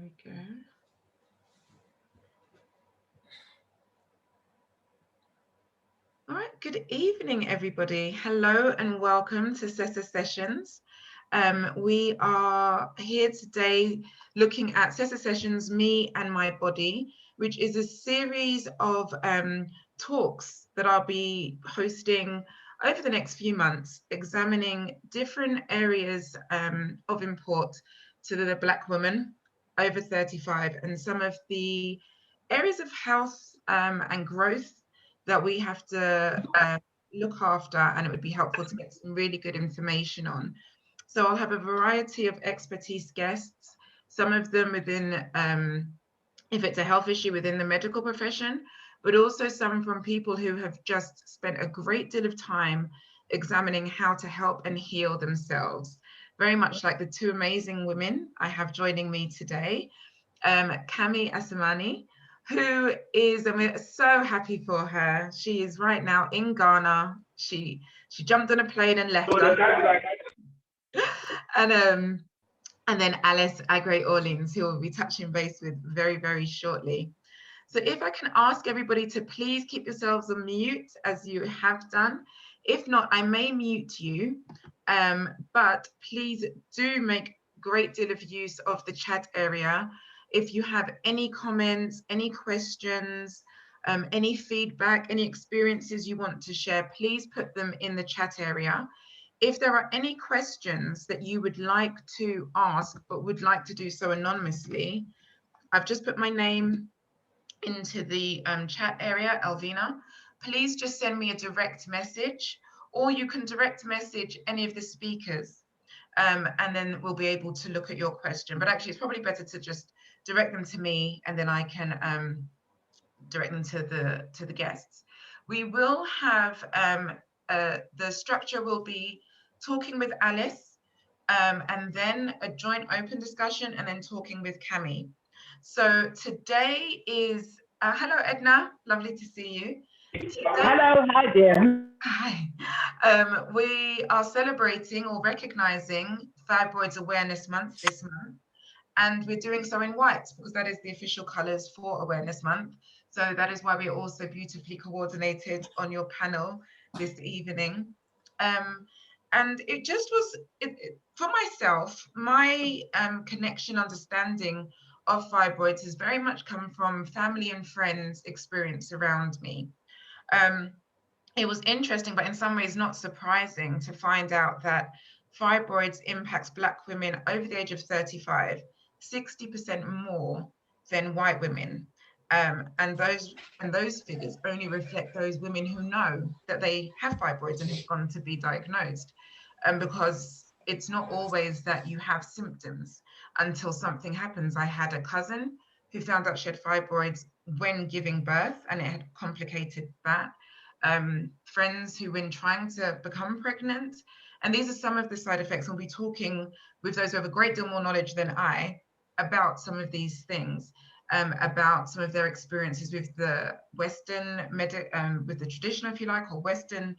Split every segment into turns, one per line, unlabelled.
we go. All right, good evening, everybody. Hello and welcome to SESA Sessions. We are here today looking at SESA Sessions, Me and My Body, which is a series of talks that I'll be hosting over the next few months, examining different areas of import to the Black woman over 35 and some of the areas of health and growth that we have to look after, and it would be helpful to get some really good information on. So I'll have a variety of expertise guests, some of them within, if it's a health issue, within the medical profession, but also some from people who have just spent a great deal of time examining how to help and heal themselves. Very much like the two amazing women I have joining me today, Asamani, who is, and we're so happy for her. She is right now in Ghana. She jumped on a plane and left us. And then Alice Aggrey Orleans, who will be touching base with very, very shortly. So if I can ask everybody to please keep yourselves on mute as you have done. If not, I may mute you, but please do make great deal of use of the chat area. If you have any comments, any questions, any feedback, any experiences you want to share, please put them in the chat area. If there are any questions that you would like to ask, but would like to do so anonymously, I've just put my name into the chat area, Alvina. Please just send me a direct message, or you can direct message any of the speakers, and then we'll be able to look at your question. But actually, it's probably better to just direct them to me, and then I can direct them to the guests. We will have the structure will be talking with Alice, and then a joint open discussion, and then talking with Cami. So today is hello Edna, lovely to see you. Today,
hello, hi dear.
Hi. We are celebrating or recognizing Fibroids Awareness Month this month. And we're doing so in white because that is the official colors for Awareness Month. So that is why we are also beautifully coordinated on your panel this evening. And it just was, for myself, my connection, understanding of fibroids has very much come from family and friends' experience around me. It was interesting, but in some ways not surprising to find out that fibroids impacts Black women over the age of 35, 60% more than white women. And those figures only reflect those women who know that they have fibroids and have gone to be diagnosed. Because it's not always that you have symptoms until something happens. I had a cousin who found out she had fibroids when giving birth, and it had complicated that. Friends who, when trying to become pregnant, and these are some of the side effects. We'll be talking with those who have a great deal more knowledge than I about some of these things, about some of their experiences with the Western with the traditional, if you like, or Western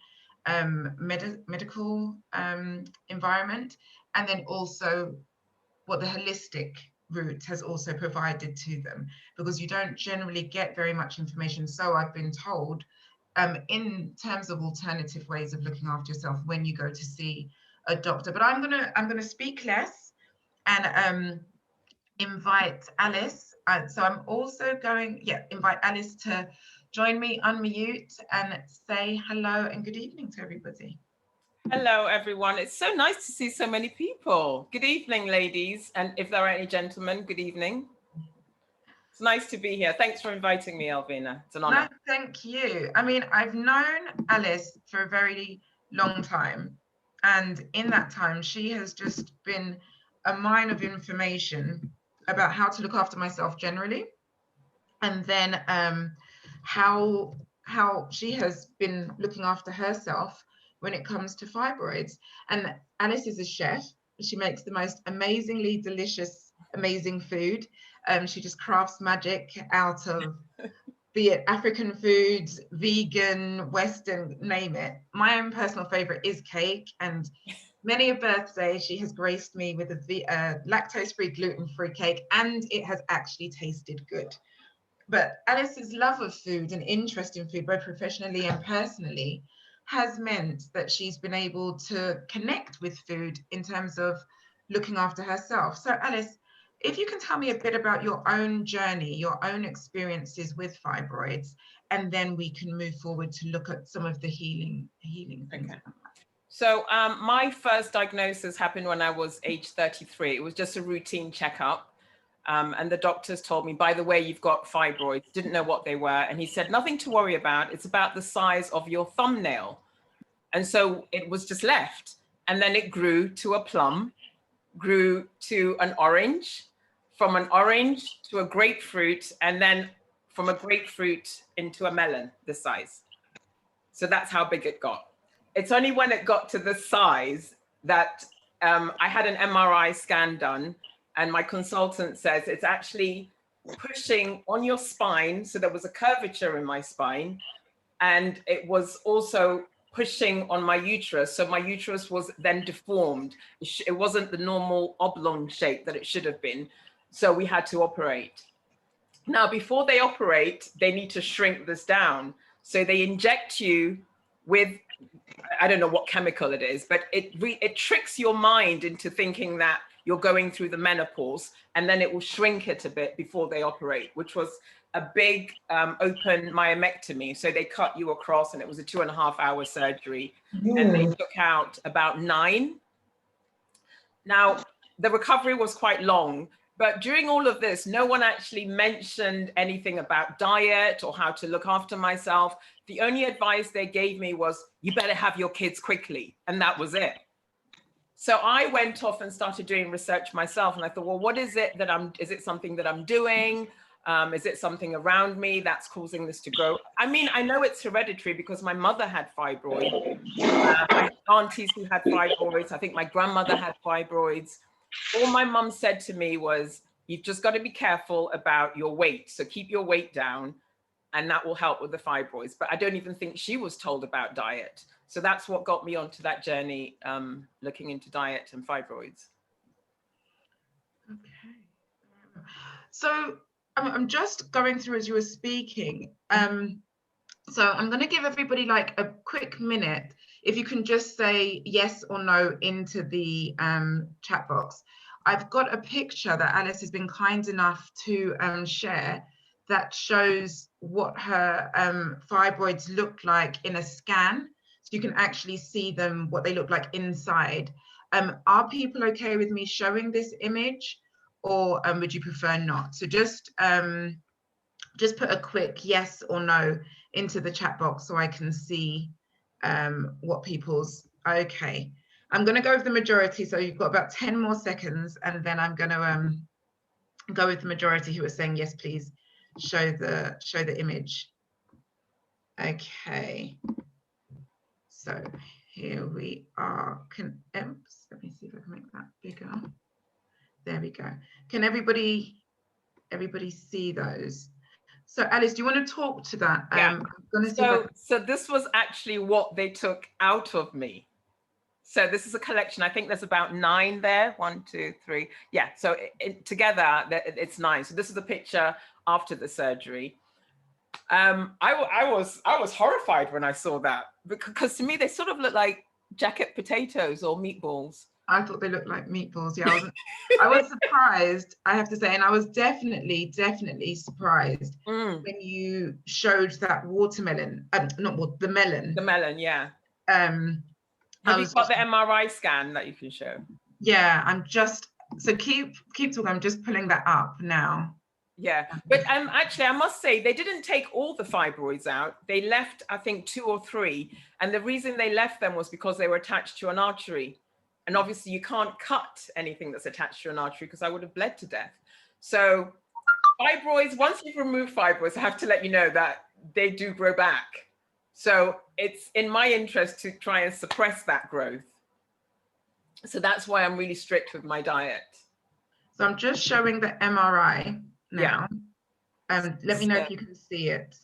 medical environment, and then also what the holistic route has also provided to them, because you don't generally get very much information, so I've been told, in terms of alternative ways of looking after yourself when you go to see a doctor. But I'm gonna speak less and invite Alice. So I'm also going, invite Alice to join me, unmute, and say hello and good evening to everybody.
Hello, everyone. It's so nice to see so many people. Good evening, ladies. And if there are any gentlemen, good evening. It's nice to be here. Thanks for inviting me, Alvina. It's an honor.
No, thank you. I mean, I've known Alice for a very long time. And in that time, she has just been a mine of information about how to look after myself generally. And then how she has been looking after herself when it comes to fibroids. And Alice is a chef. She makes the most amazingly delicious, amazing food. She just crafts magic out of, be it African foods, vegan, Western, name it. My own personal favorite is cake. And many a birthday she has graced me with a lactose-free, gluten-free cake, and it has actually tasted good. But Alice's love of food and interest in food, both professionally and personally, has meant that she's been able to connect with food in terms of looking after herself. So Alice, if you can tell me a bit about your own journey, your own experiences with fibroids, and then we can move forward to look at some of the healing things.
Okay. So my first diagnosis happened when I was age 33. It was just a routine checkup. And the doctors told me, by the way, you've got fibroids, didn't know what they were. And he said, nothing to worry about. It's about the size of your thumbnail. And so it was just left. And then it grew to a plum, grew to an orange, from an orange to a grapefruit, and then from a grapefruit into a melon, this size. So that's how big it got. It's only when it got to this size that I had an MRI scan done, and my consultant says it's actually pushing on your spine. So there was a curvature in my spine, and it was also pushing on my uterus. So my uterus was then deformed. It wasn't the normal oblong shape that it should have been. So we had to operate. Now, before they operate, they need to shrink this down. So they inject you with, I don't know what chemical it is, but it tricks your mind into thinking that you're going through the menopause, and then it will shrink it a bit before they operate, which was a big open myomectomy. So they cut you across, and it was a 2.5-hour surgery, and they took out about 9. Now, the recovery was quite long, but during all of this, no one actually mentioned anything about diet or how to look after myself. The only advice they gave me was, you better have your kids quickly. And that was it. So I went off and started doing research myself. And I thought, well, what is it that is it something that I'm doing? Is it something around me that's causing this to grow? I mean, I know it's hereditary because my mother had fibroids. I had aunties who had fibroids. I think my grandmother had fibroids. All my mum said to me was, you've just got to be careful about your weight. So keep your weight down, and that will help with the fibroids. But I don't even think she was told about diet. So that's what got me onto that journey, looking into diet and fibroids.
Okay. So I'm just going through as you were speaking. So I'm going to give everybody like a quick minute. If you can just say yes or no into the chat box. I've got a picture that Alice has been kind enough to share that shows what her fibroids look like in a scan. So you can actually see them, what they look like inside. Are people okay with me showing this image, or would you prefer not? So just put a quick yes or no into the chat box so I can see what people's, okay. I'm going to go with the majority. So you've got about 10 more seconds, and then I'm going to go with the majority who are saying, yes, please show the image. Okay. So here we are. Let me see if I can make that bigger. There we go. Can everybody see those? So Alice, do you want to talk to that?
Yeah. So this was actually what they took out of me. So this is a collection. I think there's about 9 there. 1, 2, 3. Yeah. So together it's 9. So this is a picture after the surgery. I was horrified when I saw that, because to me they sort of look like jacket potatoes or meatballs.
I thought they looked like meatballs. Yeah, I was surprised, I have to say, and I was definitely surprised when you showed that watermelon, the melon.
The melon, yeah. Have you got the MRI scan that you can show?
Yeah, so keep talking. I'm just pulling that up now.
Yeah, but actually, I must say they didn't take all the fibroids out. They left, I think, 2 or 3, and the reason they left them was because they were attached to an artery. And obviously you can't cut anything that's attached to an artery, because I would have bled to death. So fibroids, once you've removed fibroids, I have to let you know that they do grow back. So it's in my interest to try and suppress that growth. So that's why I'm really strict with my diet.
So I'm just showing the MRI now.
Yeah.
Let me know if you can see it.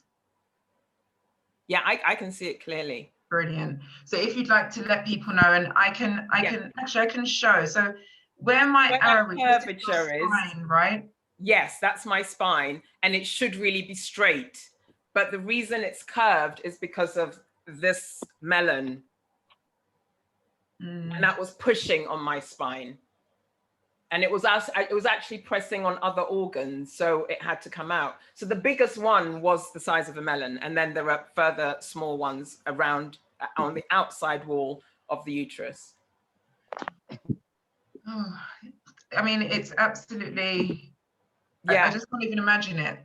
Yeah, I can see it clearly.
Brilliant. So if you'd like to let people know, and I can actually I can show. So where my
Where
arrow
that
is, this is your
curvature is,
spine, right?
yes, that's my spine, and it should really be straight. But the reason it's curved is because of this melon. And that was pushing on my spine. And it was actually pressing on other organs, so it had to come out. So the biggest one was the size of a melon, and then there are further small ones around on the outside wall of the uterus.
Oh, I mean, it's absolutely.
Yeah.
I just can't even imagine it.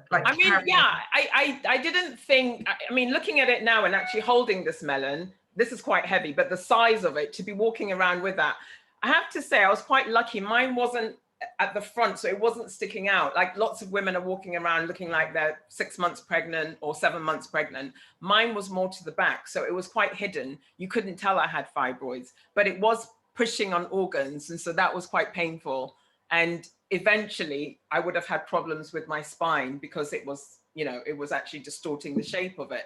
Like,
I mean, yeah, I didn't think. I mean, looking at it now and actually holding this melon, this is quite heavy, but the size of it, to be walking around with that, I have to say I was quite lucky. Mine wasn't at the front, so it wasn't sticking out. Like lots of women are walking around looking like they're 6 months pregnant or 7 months pregnant. Mine was more to the back, so it was quite hidden. You couldn't tell I had fibroids, but it was pushing on organs, and so that was quite painful. And eventually I would have had problems with my spine because it was, you know, it was actually distorting the shape of it.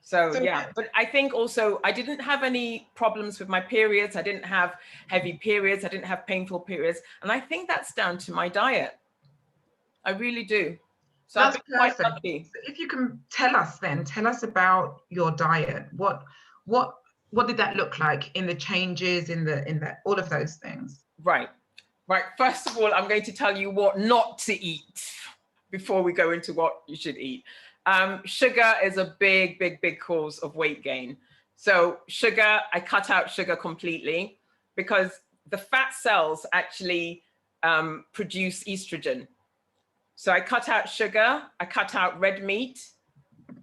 So yeah, but I think also I didn't have any problems with my periods. I didn't have heavy periods. I didn't have painful periods. And I think that's down to my diet. I really do. So
that's
I've been quite
perfect.
lucky.
So if you can tell us about your diet. What did that look like in the changes, in the all of those things?
Right. First of all, I'm going to tell you what not to eat before we go into what you should eat. Sugar is a big, big, big cause of weight gain. So sugar, I cut out sugar completely because the fat cells actually produce estrogen. So I cut out sugar, I cut out red meat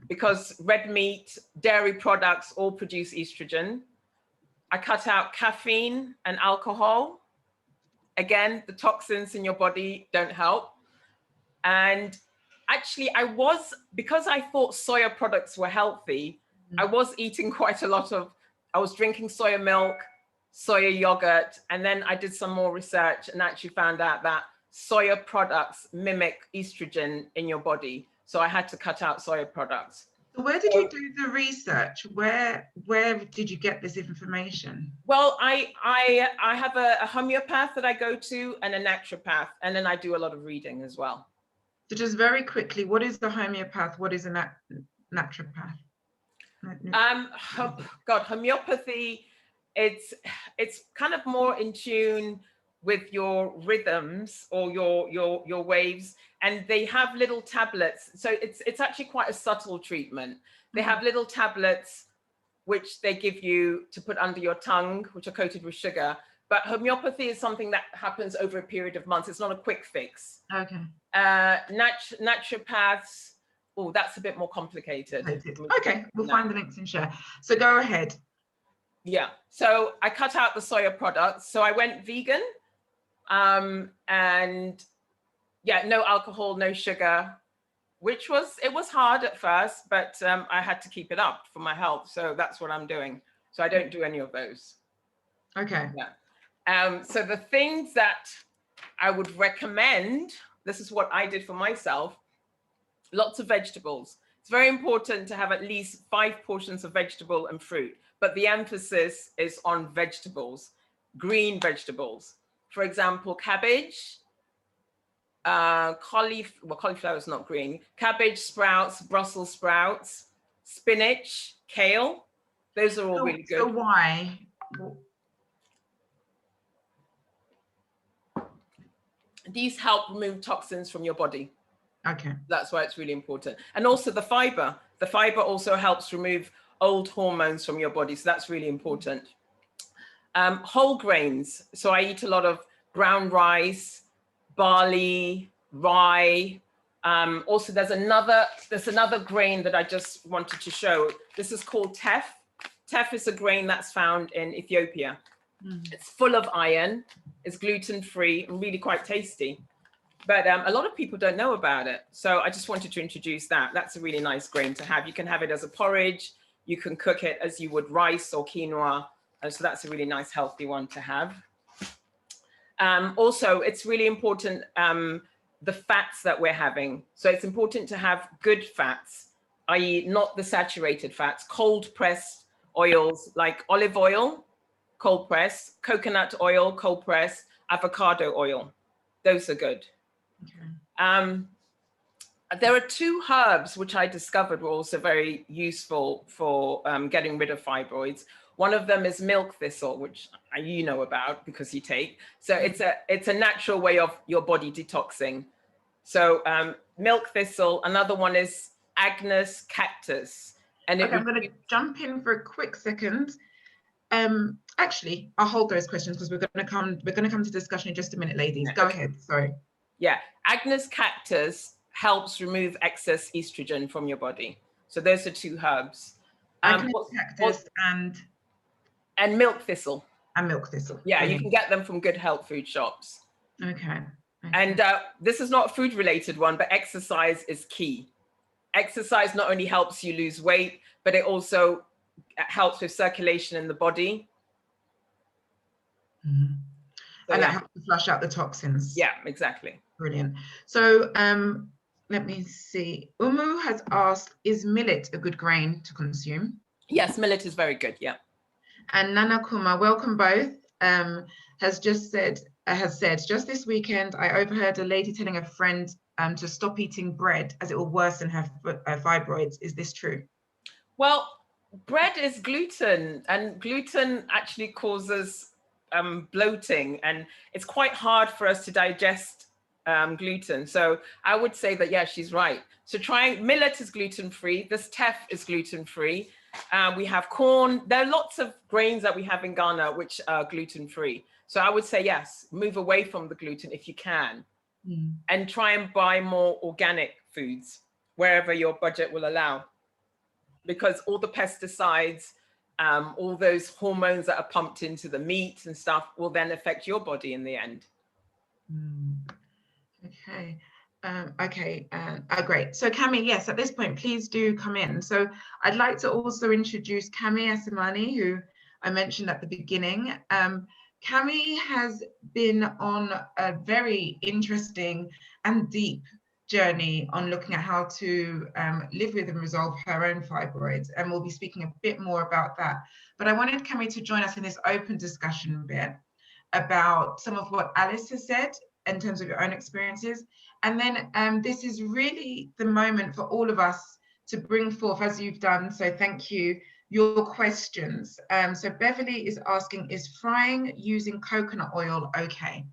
because red meat, dairy products all produce estrogen. I cut out caffeine and alcohol. Again, the toxins in your body don't help. And actually because I thought soya products were healthy, I was eating quite a lot of, I was drinking soya milk, soya yogurt, and then I did some more research and actually found out that soya products mimic estrogen in your body. So I had to cut out soya products.
So where did you do the research? Where did you get this information?
Well, I have a homeopath that I go to and a naturopath, and then I do a lot of reading as well.
So just very quickly, what is the homeopath? What is a naturopath?
God, homeopathy, it's kind of more in tune with your rhythms or your waves, and they have little tablets. So it's actually quite a subtle treatment. They have little tablets which they give you to put under your tongue, which are coated with sugar. But homeopathy is something that happens over a period of months. It's not a quick fix.
Okay.
Naturopaths, oh, that's a bit more complicated.
Okay, we'll find the links and share. So go ahead.
Yeah, so I cut out the soya products. So I went vegan, and yeah, no alcohol, no sugar, which was hard at first, but I had to keep it up for my health. So that's what I'm doing. So I don't do any of those.
Okay.
Yeah. So the things that I would recommend, this is what I did for myself, lots of vegetables. It's very important to have at least 5 portions of vegetable and fruit, but the emphasis is on vegetables, green vegetables. For example, cabbage, cauliflower is not green, cabbage, sprouts, Brussels sprouts, spinach, kale. Those are all really good.
So why?
These help remove toxins from your body.
Okay.
That's why it's really important. And also the fiber. The fiber also helps remove old hormones from your body. So that's really important. Whole grains. So I eat a lot of brown rice, barley, rye. Also, there's another grain that I just wanted to show. This is called teff. Teff is a grain that's found in Ethiopia. It's full of iron, it's gluten-free and really quite tasty. But a lot of people don't know about it. So I just wanted to introduce that. That's a really nice grain to have. You can have it as a porridge. You can cook it as you would rice or quinoa. So that's a really nice, healthy one to have. Also, it's really important, the fats that we're having. So it's important to have good fats, i.e. not the saturated fats, cold pressed oils like olive oil, cold press, coconut oil, cold press, avocado oil. Those are good.
Okay.
There are 2 herbs which I discovered were also very useful for getting rid of fibroids. One of them is milk thistle, which you know about because you take. So it's a natural way of your body detoxing. So milk thistle. Another one is Agnus cactus. And
Okay, I'm going to jump in for a quick second. Actually, I'll hold those questions because we're going to come to discussion in just a minute, ladies. Go ahead. Sorry.
Yeah, Agnus cactus helps remove excess estrogen from your body. So those are 2 herbs.
Agnus cactus
and milk thistle.
And milk thistle.
Yeah,
Brilliant.
you can get them from good health food shops.
Okay.
And this is not a food related one, but exercise is key. Exercise not only helps you lose weight, but it also helps with circulation in the body.
Mm-hmm. So, and that helps to flush out the toxins.
Yeah, exactly.
Brilliant. So let me see. Umu has asked, is millet a good grain to consume?
Yes, millet is very good, yeah.
And Nana Kuma, welcome both, has said, just this weekend, I overheard a lady telling a friend to stop eating bread as it will worsen her fibroids. Is this true?
Well, bread is gluten, and gluten actually causes bloating, and it's quite hard for us to digest gluten. So I would say that, yeah, she's right. So millet is gluten-free. This teff is gluten-free. We have corn. There are lots of grains that we have in Ghana which are gluten-free. So I would say, yes, move away from the gluten if you can, and try and buy more organic foods wherever your budget will allow. Because all the pesticides, all those hormones that are pumped into the meat and stuff will then affect your body in the end.
Okay. Great. So Cami, yes, at this point, please do come in. So I'd like to also introduce Cami Asamani, who I mentioned at the beginning. Cami has been on a very interesting and deep journey on looking at how to live with and resolve her own fibroids, and we'll be speaking a bit more about that. But I wanted Cami to join us in this open discussion bit about some of what Alice has said in terms of your own experiences. And then this is really the moment for all of us to bring forth, as you've done, so thank you, your questions. So Beverly is asking, is frying using coconut oil okay?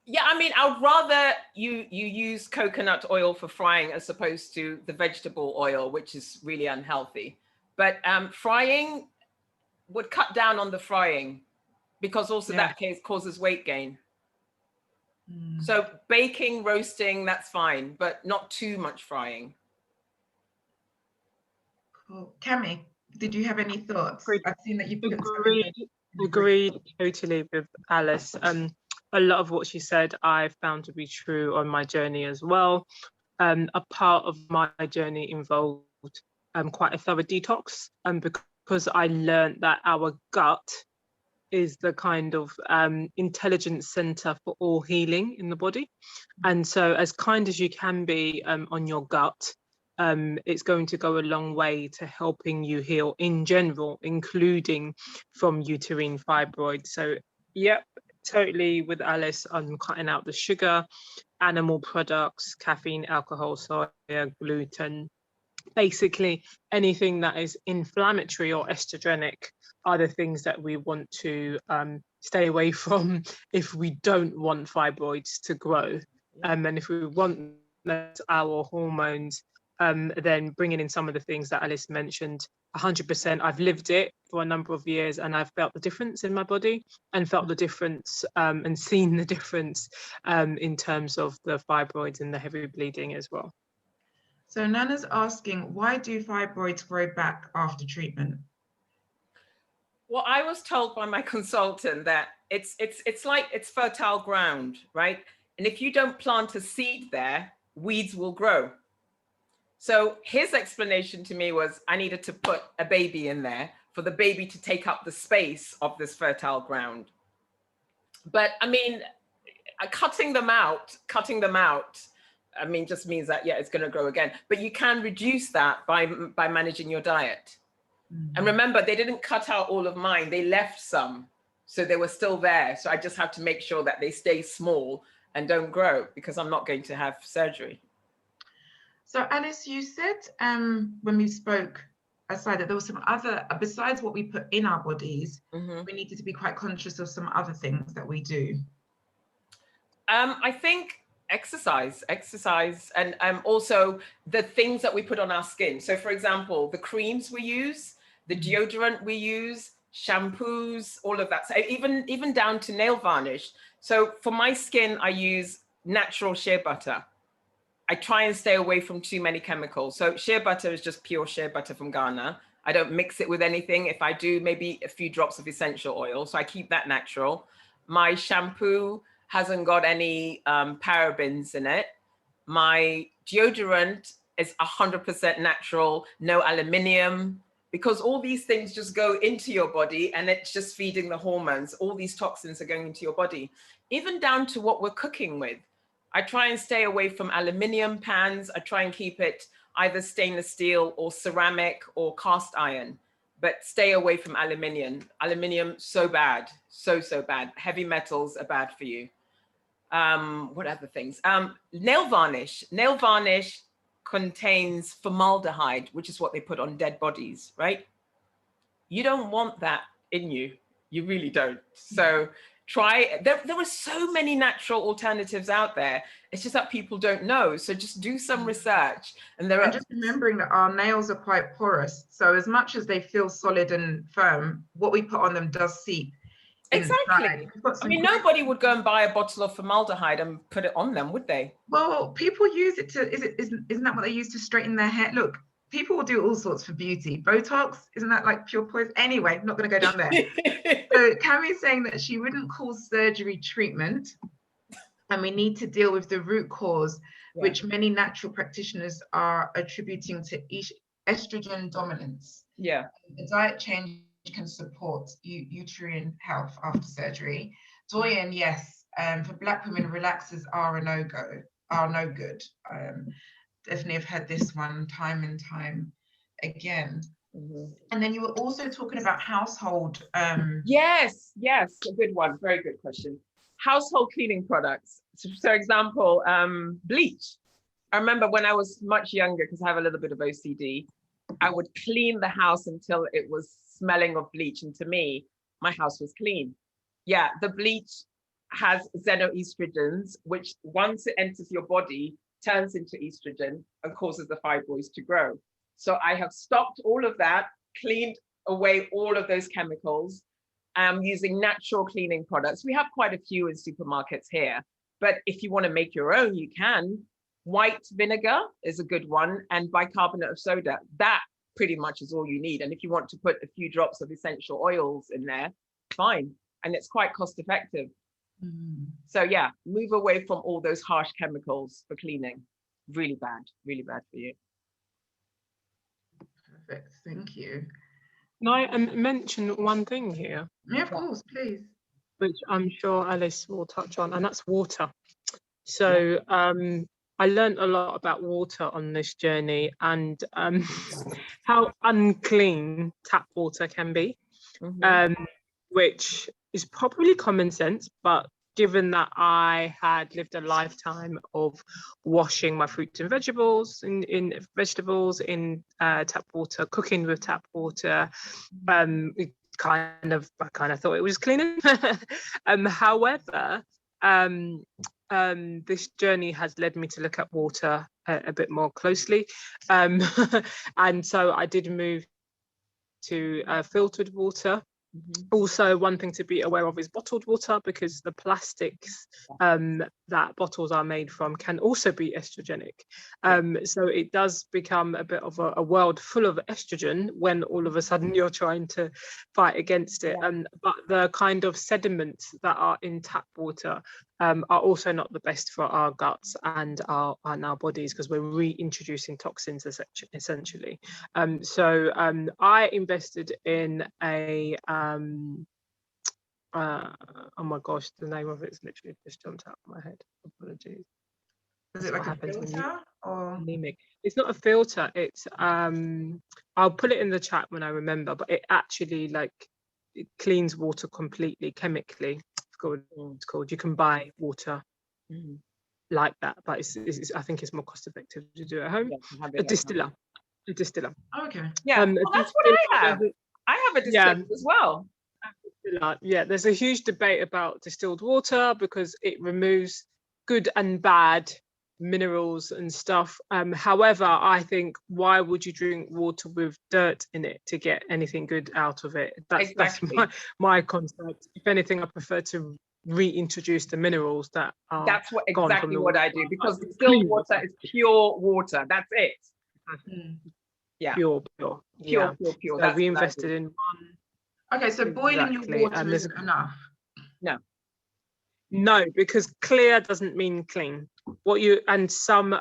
Yeah, I mean, I would rather you use coconut oil for frying as opposed to the vegetable oil, which is really unhealthy. But frying would cut down on the frying, because also that case causes weight gain. So baking, roasting, that's fine, but not too much frying.
Cool. Cami, did you have any thoughts? I've seen that you put
agreed totally with Alice. A lot of what she said I found to be true on my journey as well. A part of my journey involved quite a thorough detox, because I learned that our gut is the kind of intelligence center for all healing in the body. And so as kind as you can be on your gut, it's going to go a long way to helping you heal in general, including from uterine fibroids. So yep, totally with Alice on cutting out the sugar, animal products, caffeine, alcohol, soya, gluten. Basically anything that is inflammatory or estrogenic are the things that we want to stay away from if we don't want fibroids to grow. And if we want our hormones, then bringing in some of the things that Alice mentioned, 100%. I've lived it for a number of years and I've felt the difference in my body and felt the difference and seen the difference in terms of the fibroids and the heavy bleeding as well.
So Nana's asking, why do fibroids grow back after treatment?
Well, I was told by my consultant that it's like it's fertile ground, right? And if you don't plant a seed there, weeds will grow. So his explanation to me was I needed to put a baby in there for the baby to take up the space of this fertile ground. But I mean, cutting them out, I mean, just means that, yeah, it's going to grow again. But you can reduce that by managing your diet. And remember, they didn't cut out all of mine. They left some. So they were still there. So I just have to make sure that they stay small and don't grow, because I'm not going to have surgery.
So Alice, you said when we spoke aside that there was some other, besides what we put in our bodies, we needed to be quite conscious of some other things that we do.
I think exercise, and also the things that we put on our skin. So for example, the creams we use, the deodorant we use, shampoos, all of that. So even down to nail varnish. So for my skin, I use natural shea butter. I try and stay away from too many chemicals. So shea butter is just pure shea butter from Ghana. I don't mix it with anything. If I do, maybe a few drops of essential oil. So I keep that natural. My shampoo hasn't got any parabens in it. My deodorant is 100% natural, no aluminium, because all these things just go into your body and it's just feeding the hormones. All these toxins are going into your body, even down to what we're cooking with. I try and stay away from aluminium pans. I try and keep it either stainless steel or ceramic or cast iron, but stay away from aluminium. Aluminium, so bad, so bad. Heavy metals are bad for you. What other things? Nail varnish. Nail varnish contains formaldehyde, which is what they put on dead bodies, right? You don't want that in you. You really don't. So try, there are so many natural alternatives out there. It's just that people don't know. So just do some research. And
just remembering that our nails are quite porous. So as much as they feel solid and firm, what we put on them does seep.
Exactly. I mean, nobody would go and buy a bottle of formaldehyde and put it on them, would they?
Well, people use it to, isn't that what they use to straighten their hair? Look, people will do all sorts for beauty. Botox, isn't that like pure poison? Anyway, I'm not going to go down there. So Cammie's saying that she wouldn't call surgery treatment, and we need to deal with the root cause, which many natural practitioners are attributing to estrogen dominance.
Yeah.
A diet change can support uterine health after surgery. Doyen, yes. For Black women, relaxers are no good. Definitely have had this one time and time again. And then you were also talking about household.
Yes, a good one. Very good question. Household cleaning products. So for example, bleach. I remember when I was much younger, because I have a little bit of OCD, I would clean the house until it was smelling of bleach. And to me, my house was clean. Yeah, the bleach has xenoestrogens, which once it enters your body, turns into estrogen and causes the fibroids to grow. So I have stopped all of that, cleaned away all of those chemicals, using natural cleaning products. We have quite a few in supermarkets here, but if you want to make your own, you can. White vinegar is a good one, and bicarbonate of soda. That pretty much is all you need. And if you want to put a few drops of essential oils in there, fine. And it's quite cost effective. So yeah, move away from all those harsh chemicals for cleaning. Really bad for you.
Perfect, thank you.
Can I mention one thing here?
Yeah, of course, please.
Which I'm sure Alice will touch on, and that's water. So I learned a lot about water on this journey, and how unclean tap water can be, which is probably common sense, but given that I had lived a lifetime of washing my fruits and vegetables in tap water, cooking with tap water, I kind of thought it was cleaner. However, this journey has led me to look at water a bit more closely, and so I did move to filtered water. Also, one thing to be aware of is bottled water, because the plastics that bottles are made from can also be estrogenic. So it does become a bit of a world full of estrogen when all of a sudden you're trying to fight against it. But the kind of sediments that are in tap water are also not the best for our guts and our bodies, because we're reintroducing toxins essentially. So I invested in a oh my gosh, the name of it's literally just jumped out of my head. Apologies.
Is it like a filter or
anemic. It's not a filter. It's I'll put it in the chat when I remember, but it actually it cleans water completely chemically. It's called. You can buy water like that, but it's I think it's more cost effective to do at home. A distiller.
Oh, okay.
Yeah, well, that's what I have. I have a distiller as well.
Yeah, there's a huge debate about distilled water because it removes good and bad minerals and stuff. However, I think, why would you drink water with dirt in it to get anything good out of it? That's my concept. If anything, I prefer to reintroduce the minerals that are
that's exactly what I do, because distilled water is pure water. That's it. Yeah,
pure.
So
that's we invested in one.
Okay, so boiling your water isn't enough.
No, because clear doesn't mean clean. And some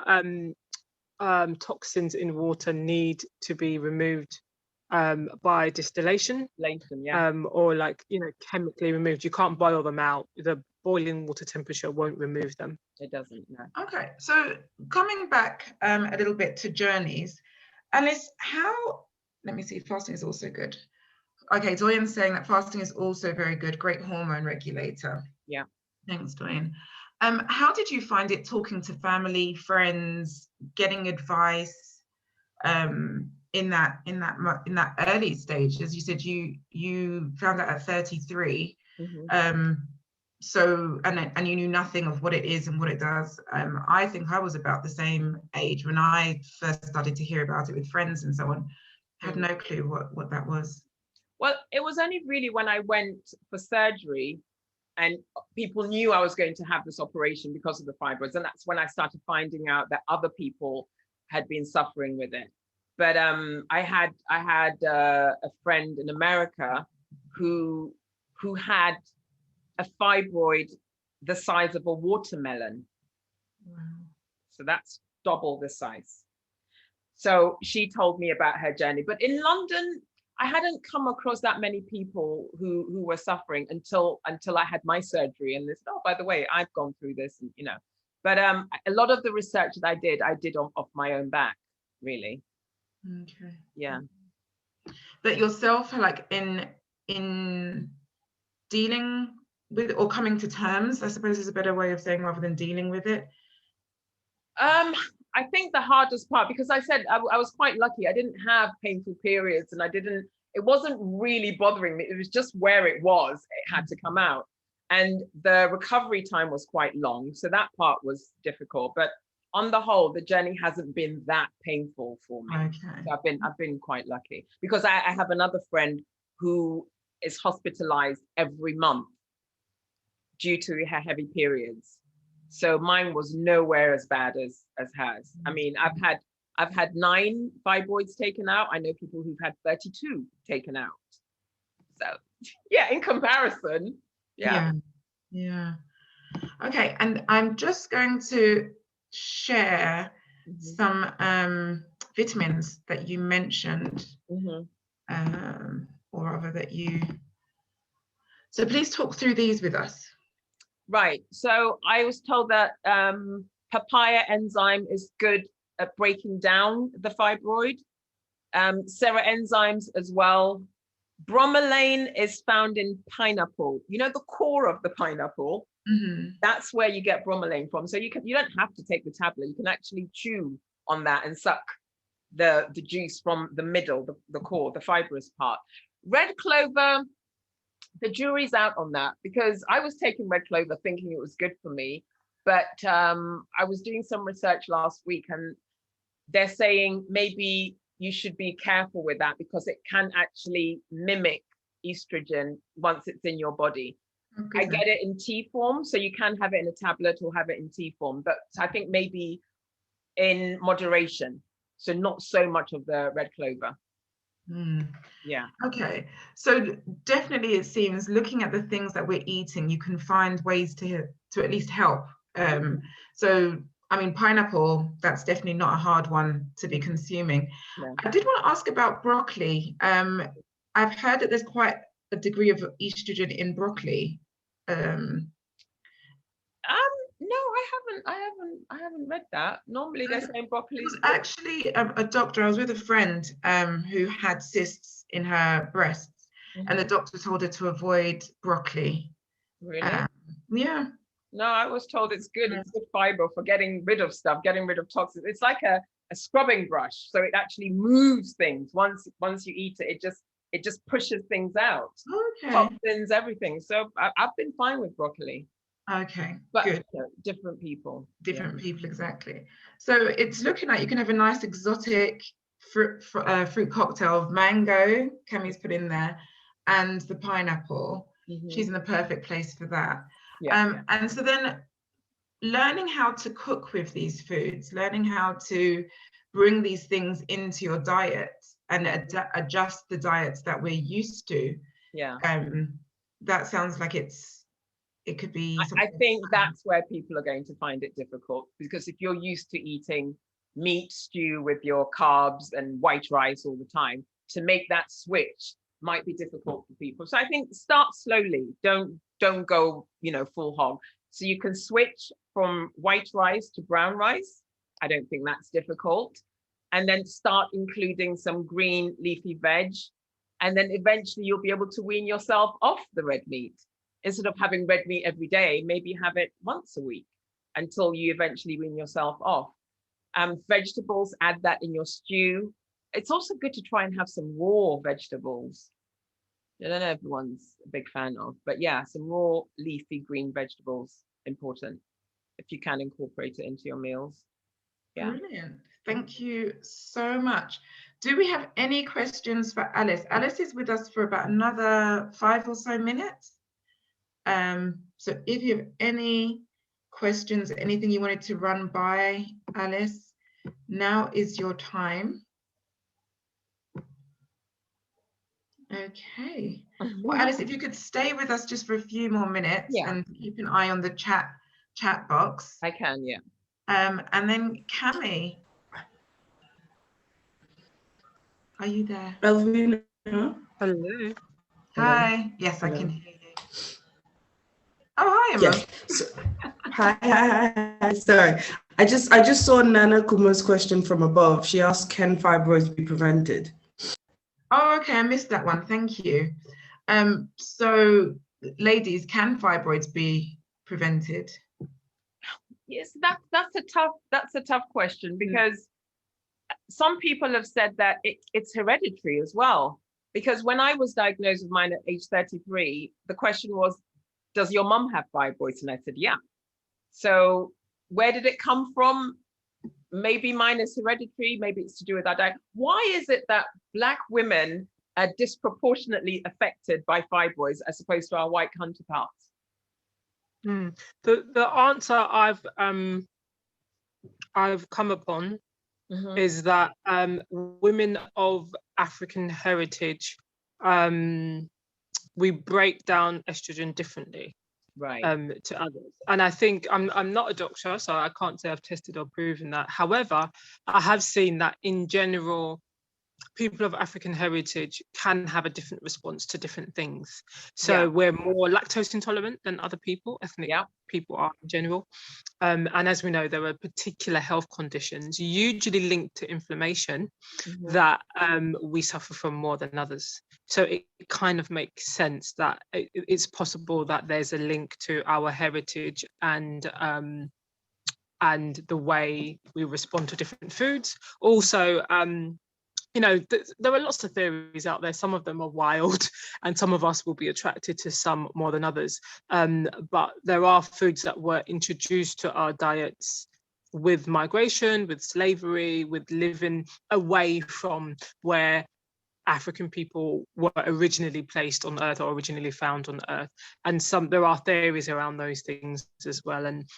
toxins in water need to be removed by distillation. Or chemically removed. You can't boil them out. The boiling water temperature won't remove them.
It doesn't, no.
Okay, so coming back a little bit to journeys, Alice, let me see, fasting is also good. Okay, Doyen's saying that fasting is also very good, great hormone regulator.
Yeah.
Thanks, Doyen. How did you find it talking to family, friends, getting advice in that early stage? As you said, you found out at 33. So and you knew nothing of what it is and what it does. I think I was about the same age when I first started to hear about it with friends and so on. I had no clue what that was.
Well, it was only really when I went for surgery and people knew I was going to have this operation because of the fibroids, and that's when I started finding out that other people had been suffering with it. But I had a friend in America who had a fibroid the size of a watermelon.
Wow.
So that's double the size. So she told me about her journey. But in London, I hadn't come across that many people who were suffering until I had my surgery. And they said, oh, by the way, I've gone through this, and But a lot of the research that I did off my own back, really.
Okay.
Yeah.
But yourself, like in dealing with or coming to terms, I suppose is a better way of saying, rather than dealing with it.
I think the hardest part, because I said I was quite lucky. I didn't have painful periods, and it wasn't really bothering me. It was just where it was, it had to come out. And the recovery time was quite long. So that part was difficult. But on the whole, the journey hasn't been that painful for me.
Okay.
So I've been quite lucky, because I have another friend who is hospitalized every month due to her heavy periods. So mine was nowhere as bad as hers. I mean, I've had 9 fibroids taken out. I know people who've had 32 taken out. So yeah, in comparison, yeah.
Okay, and I'm just going to share some vitamins that you mentioned, or rather that you. So please talk through these with us.
Right. So I was told that papaya enzyme is good at breaking down the fibroid. SERA enzymes as well. Bromelain is found in pineapple. You know, the core of the pineapple. That's where you get bromelain from. So you don't have to take the tablet. You can actually chew on that and suck the juice from the middle, the core, the fibrous part. Red clover. The jury's out on that, because I was taking red clover thinking it was good for me, but I was doing some research last week, and they're saying maybe you should be careful with that, because it can actually mimic estrogen once it's in your body. Okay. I get it in tea form, so you can have it in a tablet or have it in tea form, but I think maybe in moderation, so not so much of the red clover. Yeah.
Okay, so definitely it seems, looking at the things that we're eating, you can find ways to at least help. So I mean, pineapple, that's definitely not a hard one to be consuming. No. I did want to ask about broccoli. I've heard that there's quite a degree of estrogen in broccoli.
No, I I haven't read that. Normally they're saying broccoli is good.
Actually a doctor. I was with a friend who had cysts in her breasts, and the doctor told her to avoid broccoli.
Really?
Yeah.
No, I was told it's good. It's good fiber for getting rid of stuff, getting rid of toxins. It's like a scrubbing brush, so it actually moves things. Once you eat it, it just pushes things out.
Okay.
Toxins, everything. So I've been fine with broccoli.
Okay,
but
good.
Different people.
Different people, exactly. So it's looking like you can have a nice exotic fruit cocktail of mango, Cammy's put in there, and the pineapple. She's in the perfect place for that. And so then learning how to cook with these foods, learning how to bring these things into your diet and adjust the diets that we're used to. That sounds like it could be
I think that's where people are going to find it difficult, because if you're used to eating meat stew with your carbs and white rice all the time, to make that switch might be difficult for people. So I think start slowly. Don't go, full hog. So you can switch from white rice to brown rice. I don't think that's difficult. And then start including some green leafy veg. And then eventually you'll be able to wean yourself off the red meat. Instead of having red meat every day, maybe have it once a week until you eventually wean yourself off. Vegetables, add that in your stew. It's also good to try and have some raw vegetables. I don't know if everyone's a big fan of, but yeah, some raw leafy green vegetables, important. If you can incorporate it into your meals. Yeah.
Brilliant. Thank you so much. Do we have any questions for Alice? Alice is with us for about another 5 or so minutes. So if you have any questions, anything you wanted to run by Alice, now is your time. Okay. Well, Alice, if you could stay with us just for a few more minutes and keep an eye on the chat box.
I can, yeah.
And then Cammy, are you there?
Hello.
Hi. Yes, I can hear you. Oh, hi, Emma.
Yes. So, hi. Sorry. I just saw Nana Kuma's question from above. She asked, can fibroids be prevented?
Oh, okay. I missed that one. Thank you. So ladies, can fibroids be prevented?
Yes, that's a tough question, because some people have said that it's hereditary as well. Because when I was diagnosed with mine at age 33, the question was, does your mum have fibroids? And I said, yeah. So where did it come from? Maybe mine is hereditary, maybe it's to do with our diet. Why is it that Black women are disproportionately affected by fibroids as opposed to our white counterparts?
The answer I've come upon is that women of African heritage, we break down estrogen differently to others. And I think I'm not a doctor, so I can't say I've tested or proven that. However, I have seen that in general, people of African heritage can have a different response to different things. So we're more lactose intolerant than other people, ethnic people are in general. And as we know, there are particular health conditions, usually linked to inflammation, that we suffer from more than others. So it kind of makes sense that it's possible that there's a link to our heritage and the way we respond to different foods. Also, there are lots of theories out there. Some of them are wild, and some of us will be attracted to some more than others. But there are foods that were introduced to our diets with migration, with slavery, with living away from where African people were originally placed on Earth or originally found on Earth. And there are theories around those things as well. And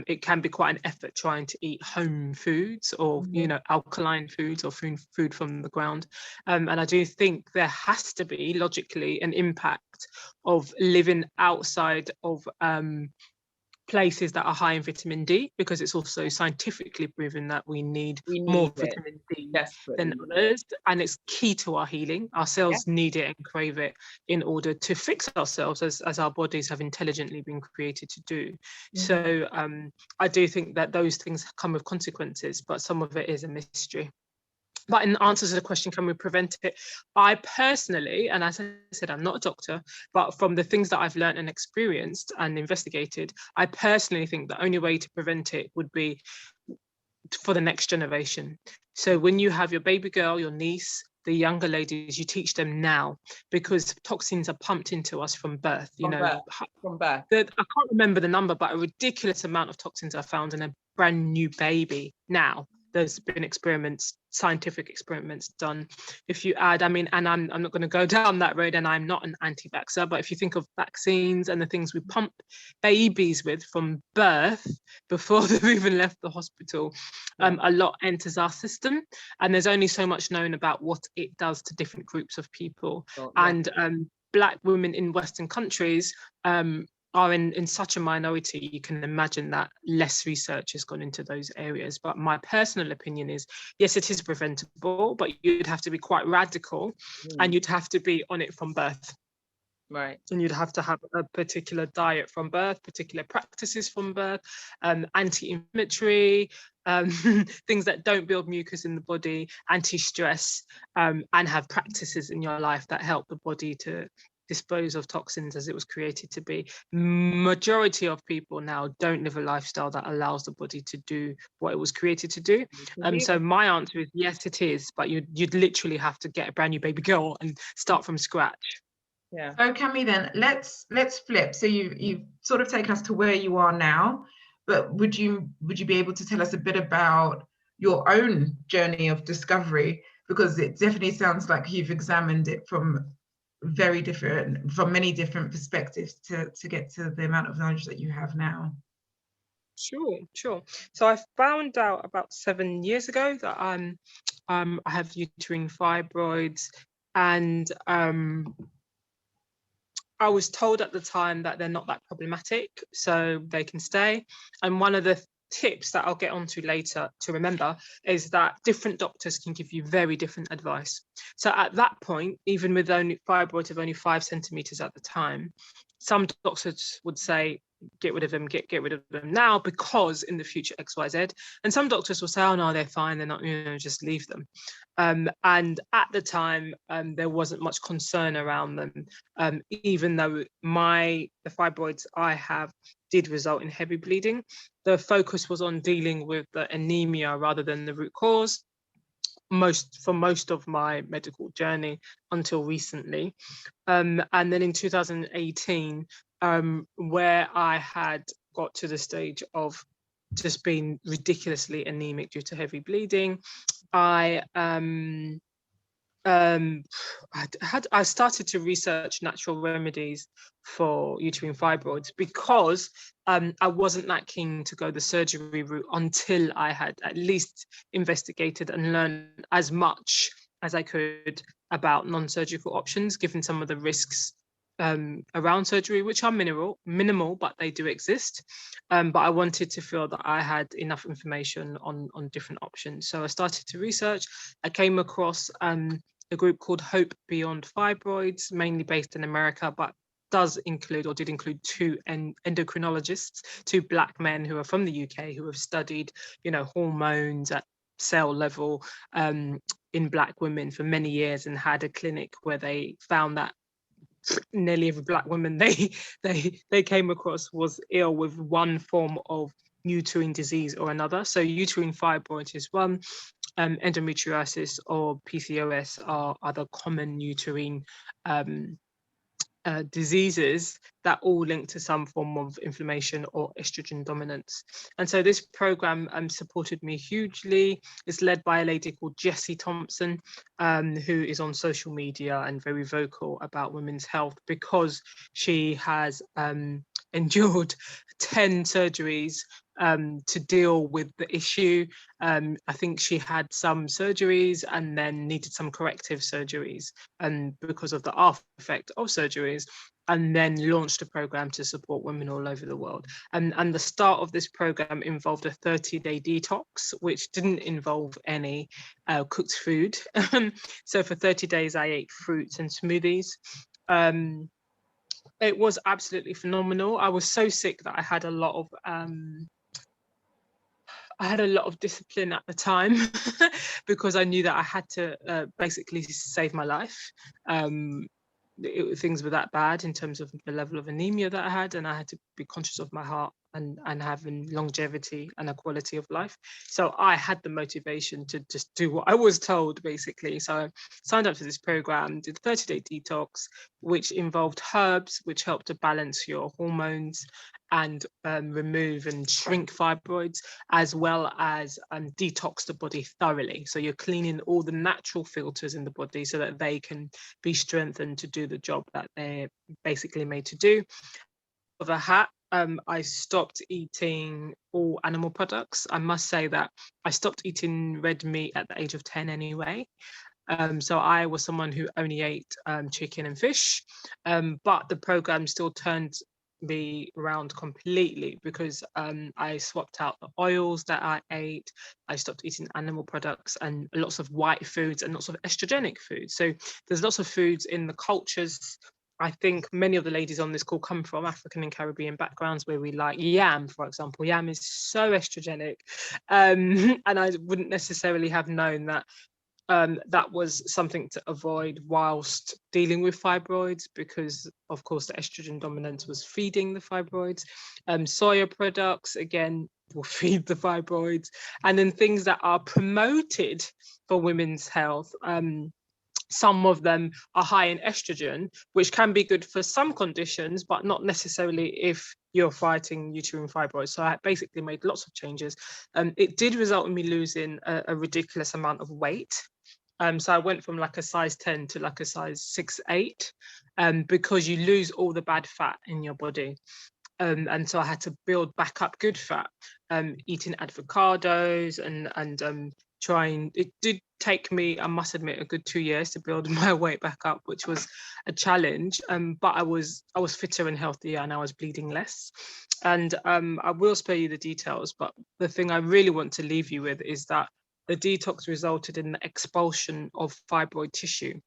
it can be quite an effort trying to eat home foods or, alkaline foods or food from the ground. And I do think there has to be logically an impact of living outside of places that are high in vitamin D, because it's also scientifically proven that we need more vitamin D than others, and it's key to our healing. Our cells need it and crave it in order to fix ourselves, as our bodies have intelligently been created to do. So I do think that those things come with consequences, but some of it is a mystery. But in answer to the question, can we prevent it? I personally, and as I said, I'm not a doctor, but from the things that I've learned and experienced and investigated, I personally think the only way to prevent it would be for the next generation. So when you have your baby girl, your niece, the younger ladies, you teach them now, because toxins are pumped into us from birth.
From birth.
I can't remember the number, but a ridiculous amount of toxins are found in a brand new baby now. There's been experiments, scientific experiments done. If you add, and I'm not going to go down that road, and I'm not an anti-vaxxer, but if you think of vaccines and the things we pump babies with from birth before they've even left the hospital, a lot enters our system, and there's only so much known about what it does to different groups of people. And Black women in Western countries are in such a minority, you can imagine that less research has gone into those areas. But my personal opinion is, yes, it is preventable, but you'd have to be quite radical, and you'd have to be on it from birth.
Right.
And you'd have to have a particular diet from birth, particular practices from birth, anti-inflammatory, things that don't build mucus in the body, anti-stress, and have practices in your life that help the body to dispose of toxins as it was created to be. Majority of people now don't live a lifestyle that allows the body to do what it was created to do. So my answer is yes, it is, but you'd literally have to get a brand new baby girl and start from scratch.
Yeah.
So Cami, then let's flip. So you've sort of taken us to where you are now, but would you be able to tell us a bit about your own journey of discovery? Because it definitely sounds like you've examined it from many different perspectives to get to the amount of knowledge that you have now.
Sure. So I found out about 7 years ago that I have uterine fibroids, and I was told at the time that they're not that problematic, so they can stay. And one of the tips that I'll get onto later to remember is that different doctors can give you very different advice. So at that point, even with only fibroids of only 5 centimeters at the time, some doctors would say, get rid of them, get rid of them now, because in the future XYZ. And some doctors will say, oh no, they're fine, they're not, just leave them. And at the time, there wasn't much concern around them, even though the fibroids I have did result in heavy bleeding. The focus was on dealing with the anemia rather than the root cause. For most of my medical journey until recently. And then in 2018, where I had got to the stage of just being ridiculously anemic due to heavy bleeding, I started to research natural remedies for uterine fibroids, because I wasn't that keen to go the surgery route until I had at least investigated and learned as much as I could about non-surgical options, given some of the risks around surgery, which are minimal, but they do exist. But I wanted to feel that I had enough information on different options. So I started to research. I came across a group called Hope Beyond Fibroids, mainly based in America, but did include 2 endocrinologists, 2 Black men who are from the UK, who have studied, hormones at cell level in Black women for many years, and had a clinic where they found that nearly every Black woman they came across was ill with one form of uterine disease or another. So uterine fibroids is one, endometriosis or PCOS are other common uterine diseases that all link to some form of inflammation or estrogen dominance. And so this program supported me hugely. It's led by a lady called Jessie Thompson, who is on social media and very vocal about women's health, because she has endured 10 surgeries to deal with the issue. I think she had some surgeries and then needed some corrective surgeries, and because of the after effect of surgeries. and then launched a program to support women all over the world. And the start of this program involved a 30-day detox, which didn't involve any cooked food. So for 30 days, I ate fruits and smoothies. It was absolutely phenomenal. I was so sick that I had a lot of discipline at the time because I knew that I had to basically save my life. Things were that bad in terms of the level of anemia that I had, and I had to be conscious of my heart and having longevity and a quality of life. So I had the motivation to just do what I was told, basically. So I signed up to this program, did 30-day detox, which involved herbs, which help to balance your hormones and remove and shrink fibroids, as well as detox the body thoroughly. So you're cleaning all the natural filters in the body so that they can be strengthened to do the job that they're basically made to do. Of a hat, I stopped eating all animal products. I must say that I stopped eating red meat at the age of 10 anyway. So I was someone who only ate chicken and fish, but the program still turned me around completely because I swapped out the oils that I ate. I stopped eating animal products and lots of white foods and lots of estrogenic foods. So there's lots of foods in the cultures. I think many of the ladies on this call come from African and Caribbean backgrounds where we like yam, for example. Yam is so estrogenic. And I wouldn't necessarily have known that that was something to avoid whilst dealing with fibroids, because of course the estrogen dominance was feeding the fibroids. Soya products, again, will feed the fibroids. And then things that are promoted for women's health, some of them are high in estrogen, which can be good for some conditions, but not necessarily if you're fighting uterine fibroids. So I basically made lots of changes. It did result in me losing a ridiculous amount of weight. So I went from like a size 10 to like a size 6, 8, because you lose all the bad fat in your body. And so I had to build back up good fat, eating avocados and trying. It did take me, I must admit, a good 2 years to build my weight back up, which was a challenge. But I was fitter and healthier, and I was bleeding less. And I will spare you the details, but the thing I really want to leave you with is that the detox resulted in the expulsion of fibroid tissue,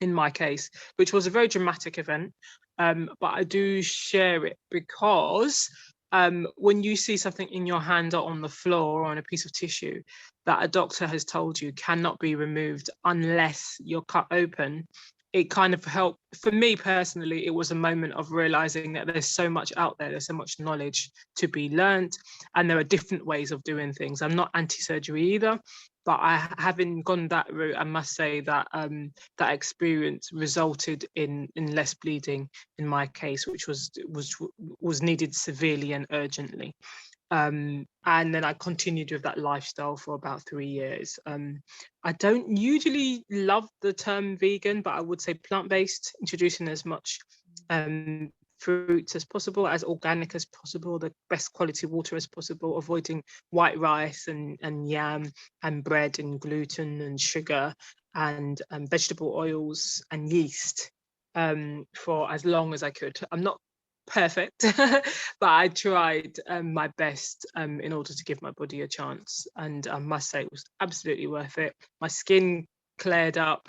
in my case, which was a very dramatic event. But I do share it because when you see something in your hand or on the floor or on a piece of tissue that a doctor has told you cannot be removed unless you're cut open, it kind of helped. For me personally, it was a moment of realizing that there's so much out there, there's so much knowledge to be learned, and there are different ways of doing things. I'm not anti-surgery either, but having gone that route, I must say that that experience resulted in less bleeding in my case, which was needed severely and urgently. And then I continued with that lifestyle for about 3 years. I don't usually love the term vegan, but I would say plant-based, introducing as much fruits as possible, as organic as possible, the best quality water as possible, avoiding white rice and yam and bread and gluten and sugar and vegetable oils and yeast for as long as I could. I'm not perfect, but I tried my best in order to give my body a chance, and I must say it was absolutely worth it. My skin cleared up.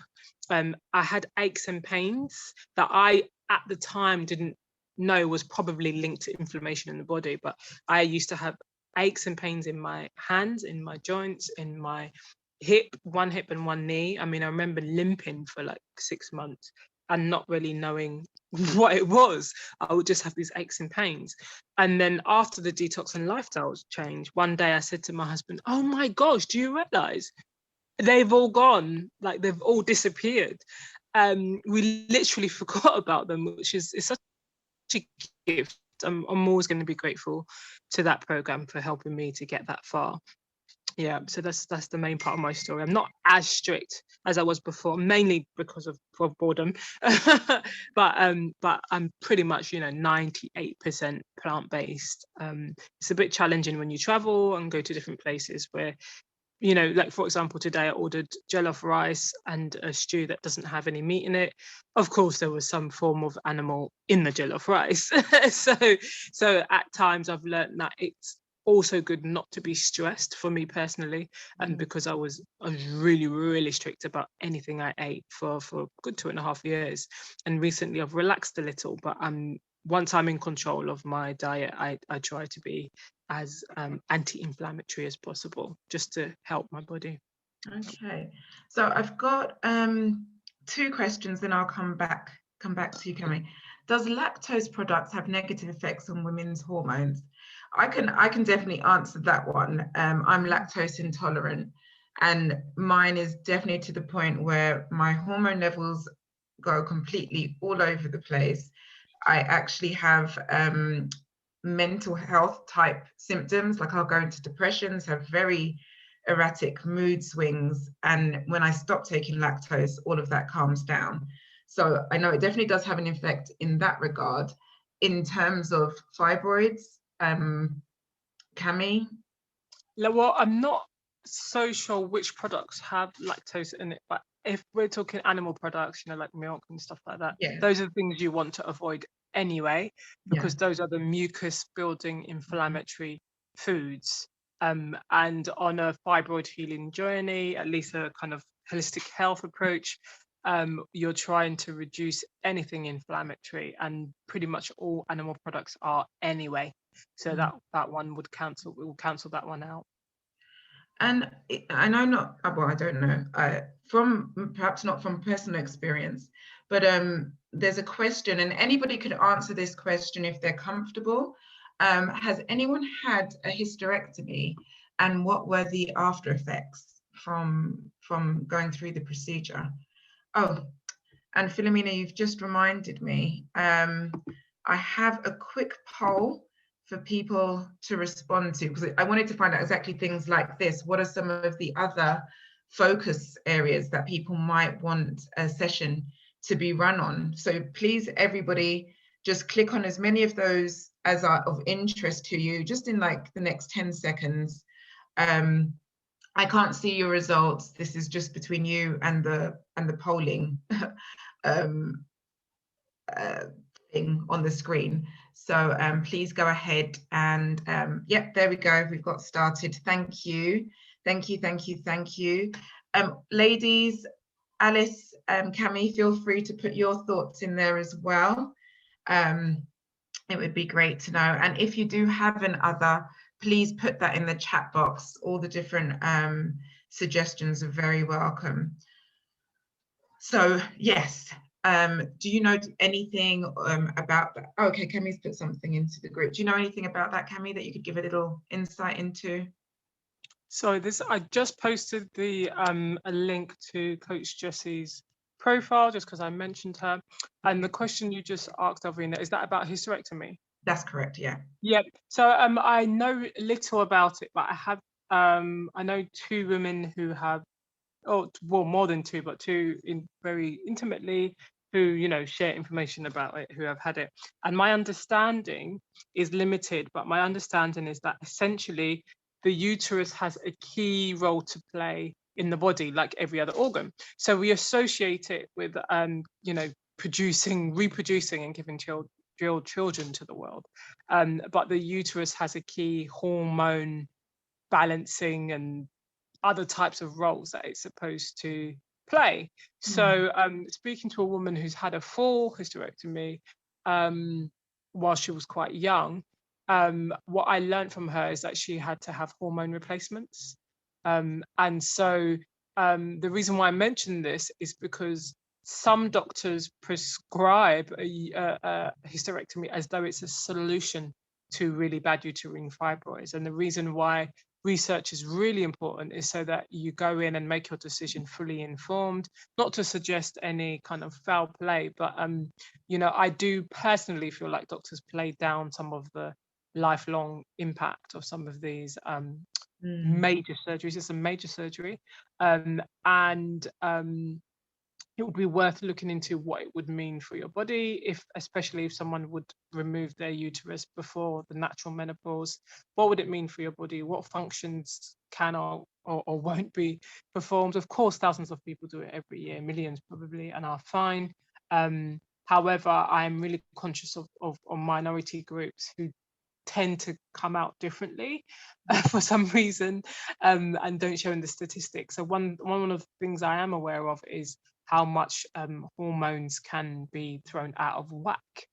I had aches and pains that I at the time didn't know was probably linked to inflammation in the body, but I used to have aches and pains in my hands, in my joints, in my one hip and one knee. I mean, I remember limping for like 6 months and not really knowing what it was. I would just have these aches and pains. And then after the detox and lifestyle change, one day I said to my husband, "Oh my gosh, do you realize they've all gone? Like they've all disappeared." We literally forgot about them, which is such a gift. I'm always going to be grateful to that program for helping me to get that far. Yeah, so that's the main part of my story. I'm not as strict as I was before, mainly because of boredom, but I'm pretty much 98% plant-based. It's a bit challenging when you travel and go to different places where you know, like for example, today I ordered jollof rice and a stew that doesn't have any meat in it. Of course, there was some form of animal in the jollof rice. So at times I've learned that it's also good not to be stressed, for me personally, and because I was really, really strict about anything I ate for a good 2.5 years. And recently I've relaxed a little, but once I'm in control of my diet, I try to be as anti-inflammatory as possible, just to help my body.
Okay, so I've got 2 questions, then I'll come back to you, Cami. Does lactose products have negative effects on women's hormones? I can definitely answer that one. I'm lactose intolerant, and mine is definitely to the point where my hormone levels go completely all over the place. I actually have mental health type symptoms, like I'll go into depressions, have very erratic mood swings, and when I stop taking lactose, all of that calms down. So I know it definitely does have an effect in that regard. In terms of fibroids, Cami?
Well, I'm not so sure which products have lactose in it, but if we're talking animal products, you know, like milk and stuff like that,
Yeah.
those are the things you want to avoid anyway, because
Yeah.
those are the mucus building inflammatory foods. And on a fibroid healing journey, at least a kind of holistic health approach, you're trying to reduce anything inflammatory, and pretty much all animal products are anyway. So that one will cancel that one out.
And I know not, well, I don't know, from perhaps not from personal experience, but there's a question, and anybody could answer this question if they're comfortable. Has anyone had a hysterectomy, and what were the after effects from going through the procedure? Oh, and Philomena, you've just reminded me, I have a quick poll for people to respond to, because I wanted to find out exactly things like this. What are some of the other focus areas that people might want a session to be run on? So please, everybody, just click on as many of those as are of interest to you, just in like the next 10 seconds. I can't see your results. This is just between you and the polling thing on the screen. So please go ahead and yep, there we go. We've got started. Thank you. Thank you, thank you, thank you. Ladies, Alice, Cami, feel free to put your thoughts in there as well. It would be great to know. And if you do have an other, please put that in the chat box. All the different suggestions are very welcome. So yes, do you know anything about that? Oh, okay, Cami's put something into the group. Do you know anything about that, Cami, that you could give a little insight into?
So I just posted a link to Coach Jessie's profile, just because I mentioned her. And the question you just asked, Alvina, is that about hysterectomy?
That's correct, yeah.
Yep. So I know little about it, but I have I know 2 women who have, well, more than 2, but 2 very intimately, who, you know, share information about it, who have had it. And my understanding is limited, but my understanding is that essentially the uterus has a key role to play in the body, like every other organ. So we associate it with, you know, reproducing and giving children to the world. But the uterus has a key hormone balancing and other types of roles that it's supposed to play. So speaking to a woman who's had a full hysterectomy while she was quite young, what I learned from her is that she had to have hormone replacements. And so the reason why I mention this is because some doctors prescribe a hysterectomy as though it's a solution to really bad uterine fibroids. And the reason why research is really important is so that you go in and make your decision fully informed, not to suggest any kind of foul play, but you know, I do personally feel like doctors play down some of the lifelong impact of some of these major surgeries. It's a major surgery, and it would be worth looking into what it would mean for your body, especially if someone would remove their uterus before the natural menopause. What would it mean for your body? What functions can or or won't be performed. Of course, thousands of people do it every year, millions probably, and are fine. However, I'm really conscious of minority groups who tend to come out differently for some reason, and don't show in the statistics. So one of the things I am aware of is how much hormones can be thrown out of whack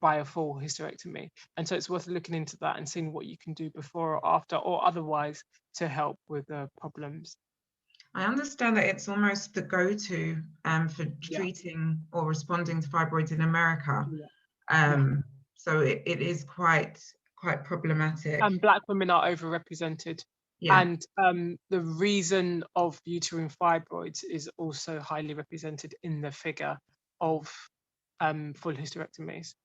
by a full hysterectomy. And so it's worth looking into that and seeing what you can do before or after or otherwise to help with the problems.
I understand that it's almost the go-to for treating or responding to fibroids in America. So it is quite problematic.
And Black women are overrepresented. And the reason of uterine fibroids is also highly represented in the figure of full hysterectomies.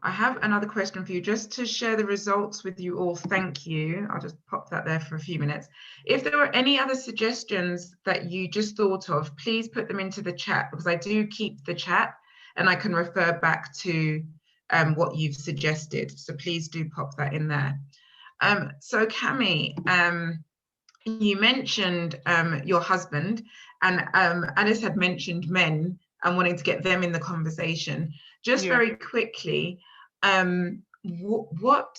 I have another question for you, just to share the results with you all. Thank you. I'll just pop that there for a few minutes. If there were any other suggestions that you just thought of, please put them into the chat, because I do keep the chat and I can refer back to what you've suggested. So please do pop that in there. So Cami, you mentioned your husband, and Alice had mentioned men and wanting to get them in the conversation. Just very quickly, what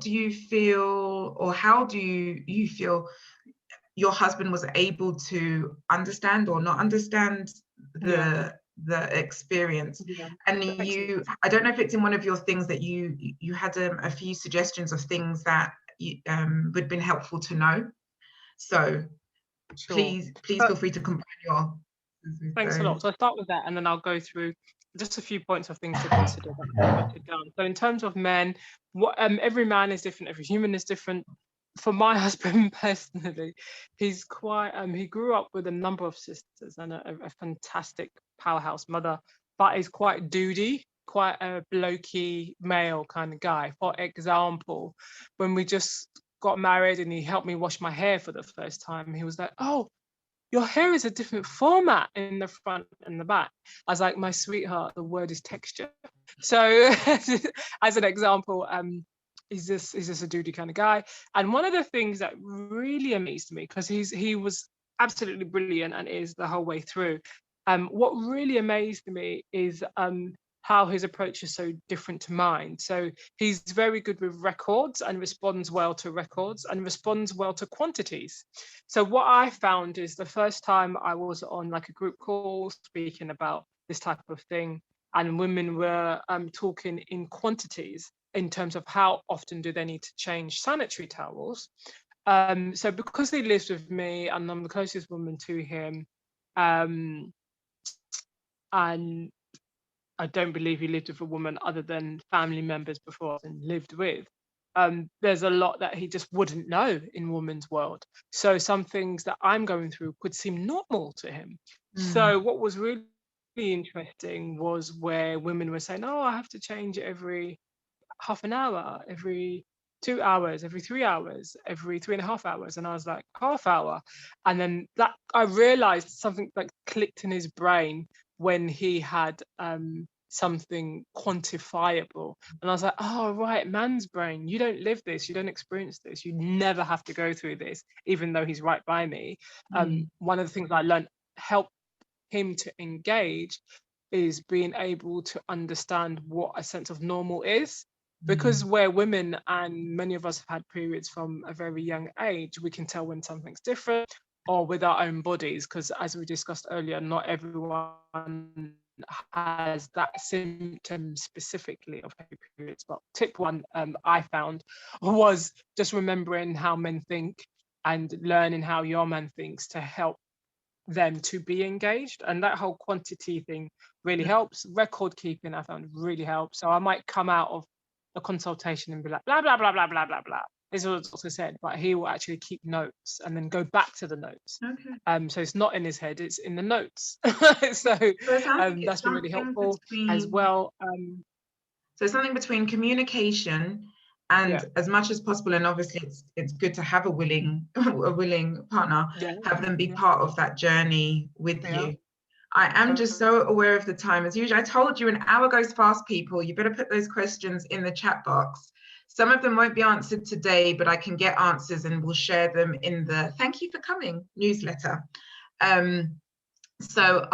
do you feel, or how do you feel your husband was able to understand or not understand the experience? And I don't know if it's in one of your things that you had a few suggestions of things that would have been helpful to know. So please feel free to combine your.
Thanks a lot. So I'll start with that, and then I'll go through just a few points of things to consider that I noted down. So in terms of men, every man is different, every human is different. For my husband personally, he's quite he grew up with a number of sisters and a fantastic powerhouse mother, but is quite doody, quite a blokey male kind of guy. For example, when we just got married and he helped me wash my hair for the first time, he was like, "Oh, your hair is a different format in the front and the back." I was like, "My sweetheart, the word is texture." So as an example, he's just a doody kind of guy. And one of the things that really amazed me, because he was absolutely brilliant and is the whole way through, what really amazed me is how his approach is so different to mine. So he's very good with records and responds well to records and responds well to quantities. So what I found is the first time I was on like a group call speaking about this type of thing, and women were talking in quantities in terms of how often do they need to change sanitary towels. So because he lives with me and I'm the closest woman to him, and I don't believe he lived with a woman other than family members before and lived with, there's a lot that he just wouldn't know in women's world. So some things that I'm going through could seem normal to him. So what was really interesting was where women were saying, "Oh, I have to change it every half an hour, every 2 hours, every 3 hours, every 3.5 hours." And I was like, half hour. And then that I realized something like clicked in his brain when he had something quantifiable. And I was like, "Oh, right, man's brain, you don't live this, you don't experience this, you never have to go through this," even though he's right by me. One of the things I learned helped him to engage is being able to understand what a sense of normal is. Because we're women and many of us have had periods from a very young age, we can tell when something's different, or with our own bodies, because as we discussed earlier, not everyone has that symptom specifically of heavy periods. But tip one I found was just remembering how men think and learning how your man thinks to help them to be engaged. And that whole quantity thing really helps. Record keeping I found really helps. So I might come out of a consultation and be like, blah, blah, blah, blah, blah, blah, blah. This is what also said, but he will actually keep notes and then go back to the notes. So it's not in his head, it's in the notes. So that's been really helpful as well.
So something between communication and as much as possible, and obviously it's good to have a willing partner, have them be part of that journey with you. I am just so aware of the time. As usual, I told you an hour goes fast, people. You better put those questions in the chat box Some of them won't be answered today, but I can get answers and we'll share them in the Thank You for Coming newsletter. So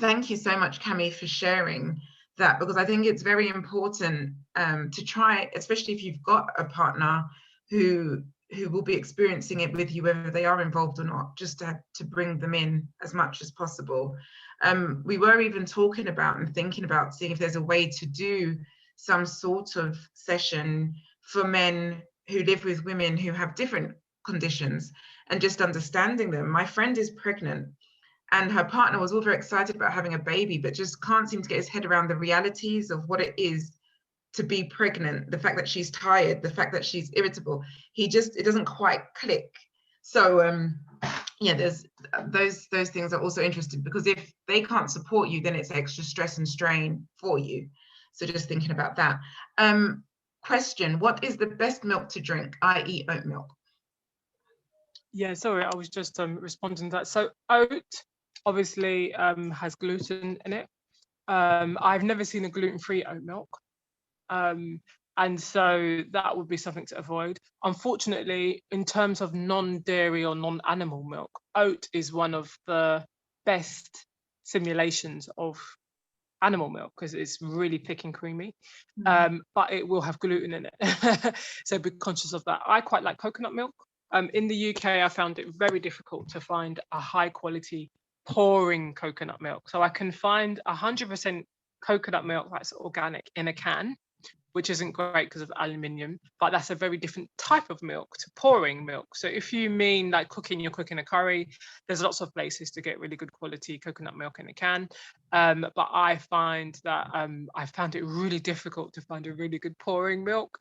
thank you so much, Cami, for sharing that, because I think it's very important to try, especially if you've got a partner who will be experiencing it with you, whether they are involved or not, just to bring them in as much as possible. We were even talking about and thinking about seeing if there's a way to do some sort of session for men who live with women who have different conditions and just understanding them. My friend is pregnant and her partner was all very excited about having a baby, but just can't seem to get his head around the realities of what it is to be pregnant, the fact that she's tired, the fact that she's irritable. It doesn't quite click. So yeah, there's those things are also interesting, because if they can't support you, then it's extra stress and strain for you. So just thinking about that. Question, what is the best milk to drink, i.e. oat milk?
Yeah, sorry, I was just responding to that. So oat obviously has gluten in it. I've never seen a gluten-free oat milk. And so that would be something to avoid. Unfortunately, in terms of non-dairy or non-animal milk, oat is one of the best simulations of animal milk because it's really thick and creamy, but it will have gluten in it. So be conscious of that. I quite like coconut milk. In the UK, I found it very difficult to find a high quality pouring coconut milk. So I can find 100% coconut milk that's organic in a can, which isn't great because of aluminium, but that's a very different type of milk to pouring milk. So if you mean like you're cooking a curry, there's lots of places to get really good quality coconut milk in a can. But I find that I found it really difficult to find a really good pouring milk.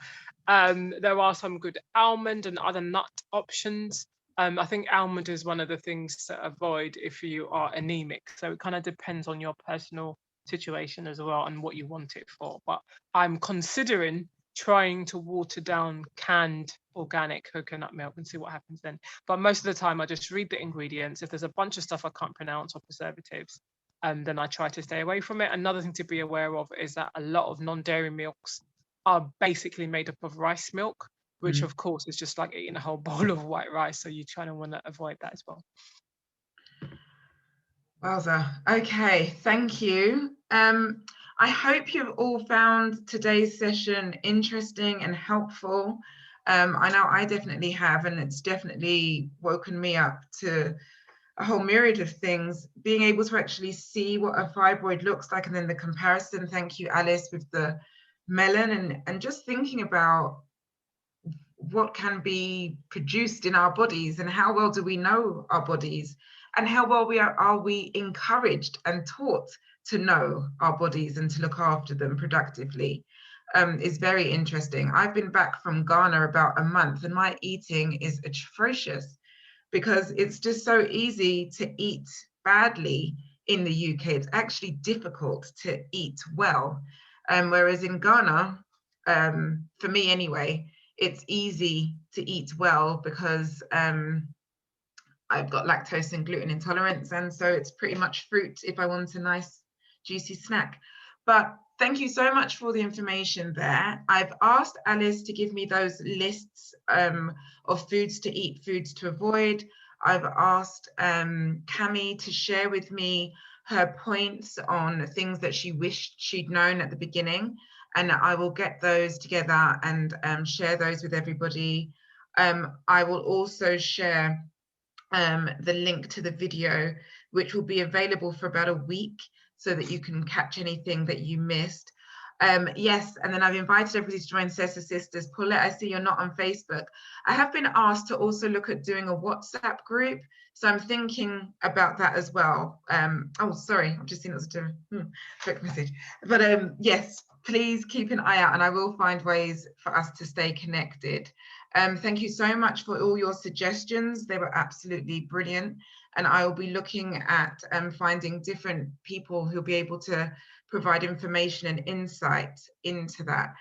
There are some good almond and other nut options. I think almond is one of the things to avoid if you are anemic. So it kind of depends on your personal situation as well and what you want it for. But I'm considering trying to water down canned organic coconut milk and see what happens then. But most of the time I just read the ingredients. If there's a bunch of stuff I can't pronounce or preservatives, then I try to stay away from it. Another thing to be aware of is that a lot of non-dairy milks are basically made up of rice milk, which of course is just like eating a whole bowl of white rice. So you try to want to avoid that as well.
Wowza. Okay, thank you. I hope you've all found today's session interesting and helpful. I know I definitely have, and it's definitely woken me up to a whole myriad of things. Being able to actually see what a fibroid looks like and then the comparison, thank you, Alice, with the melon, and just thinking about what can be produced in our bodies and how well do we know our bodies and how well are we encouraged and taught to know our bodies and to look after them productively is very interesting. I've been back from Ghana about a month and my eating is atrocious because it's just so easy to eat badly in the UK. It's actually difficult to eat well. Whereas in Ghana, for me anyway, it's easy to eat well because I've got lactose and gluten intolerance, and so it's pretty much fruit if I want a nice juicy snack. But thank you so much for the information there. I've asked Alice to give me those lists of foods to eat, foods to avoid. I've asked Cami to share with me her points on things that she wished she'd known at the beginning, and I will get those together and share those with everybody. I will also share the link to the video, which will be available for about a week so that you can catch anything that you missed. Yes, and then I've invited everybody to join SESA Sisters. Paulette, I see you're not on Facebook. I have been asked to also look at doing a WhatsApp group, so I'm thinking about that as well. Oh, sorry, I've just seen it was a quick message. But yes, please keep an eye out and I will find ways for us to stay connected. Thank you so much for all your suggestions. They were absolutely brilliant. And I will be looking at finding different people who'll be able to provide information and insight into that.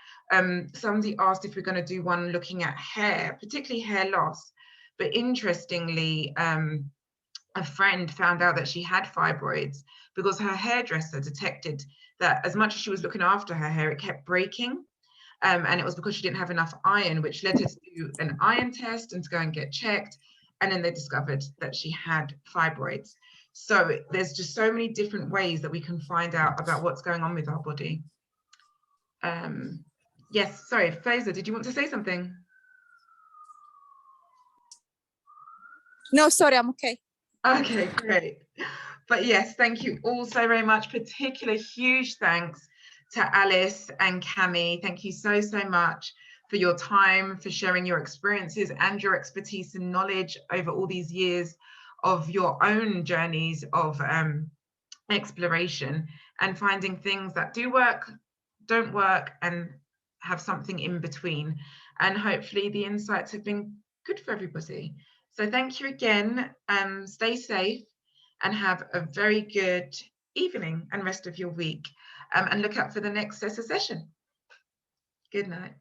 Somebody asked if we're going to do one looking at hair, particularly hair loss. But interestingly, a friend found out that she had fibroids because her hairdresser detected that as much as she was looking after her hair, it kept breaking. And it was because she didn't have enough iron, which led her to do an iron test and to go and get checked. And then they discovered that she had fibroids. So there's just so many different ways that we can find out about what's going on with our body. Yes, sorry, Faiza, did you want to say something?
No, sorry, I'm okay.
Okay, great. But yes, thank you all so very much. Particular huge thanks to Alice and Cami. Thank you so, so much for your time, for sharing your experiences and your expertise and knowledge over all these years of your own journeys of exploration and finding things that do work, don't work, and have something in between. And hopefully the insights have been good for everybody. So thank you again. Stay safe and have a very good evening and rest of your week. And look out for the next SESA session. Good night.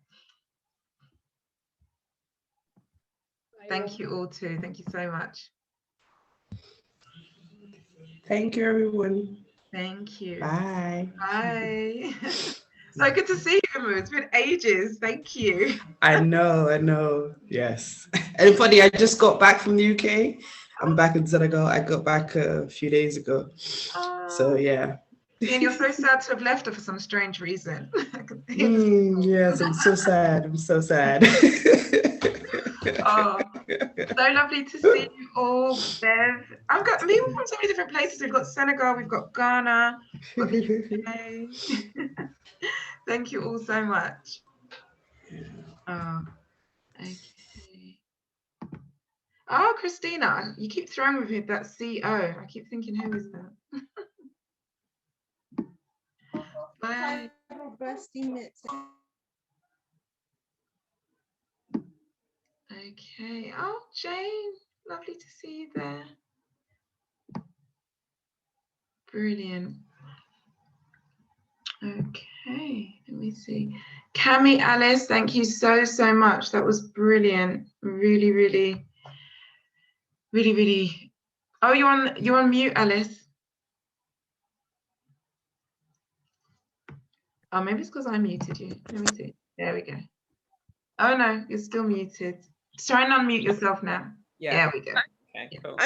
Thank you all too. Thank you so much.
Thank you, everyone.
Thank you.
Bye.
Bye. So good to see you, Umu. It's been ages. Thank you.
I know. Yes. And funny, I just got back from the UK. I'm back in Senegal. I got back a few days ago. So yeah.
And you're so sad to have left her for some strange reason.
Yes, I'm so sad. I'm so sad.
Oh, so lovely to see you all, Bev. I've got people from so many different places. We've got Senegal, we've got Ghana, we've got the UK. Thank you all so much. Oh, okay. Oh, Christina, you keep throwing with me that CO. I keep thinking, who is that? Bye. Okay. Oh, Jane, lovely to see you there. Brilliant. Okay, let me see. Cami, Alice, thank you so, so much. That was brilliant. Really, really. Oh, you're on mute, Alice. Oh, maybe it's because I muted you. Let me see. There we go. Oh no, you're still muted. Try and unmute yourself now.
Yeah.
There we go.
Okay, cool.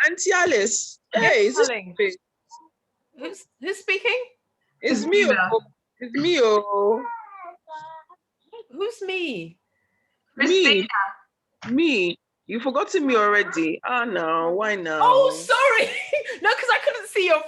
Auntie Alice, hey, is this
Who's speaking?
It's me. It's me.
Who's me?
Me. You forgotten me already. Oh no, why now?
Oh, sorry. No, because I couldn't see your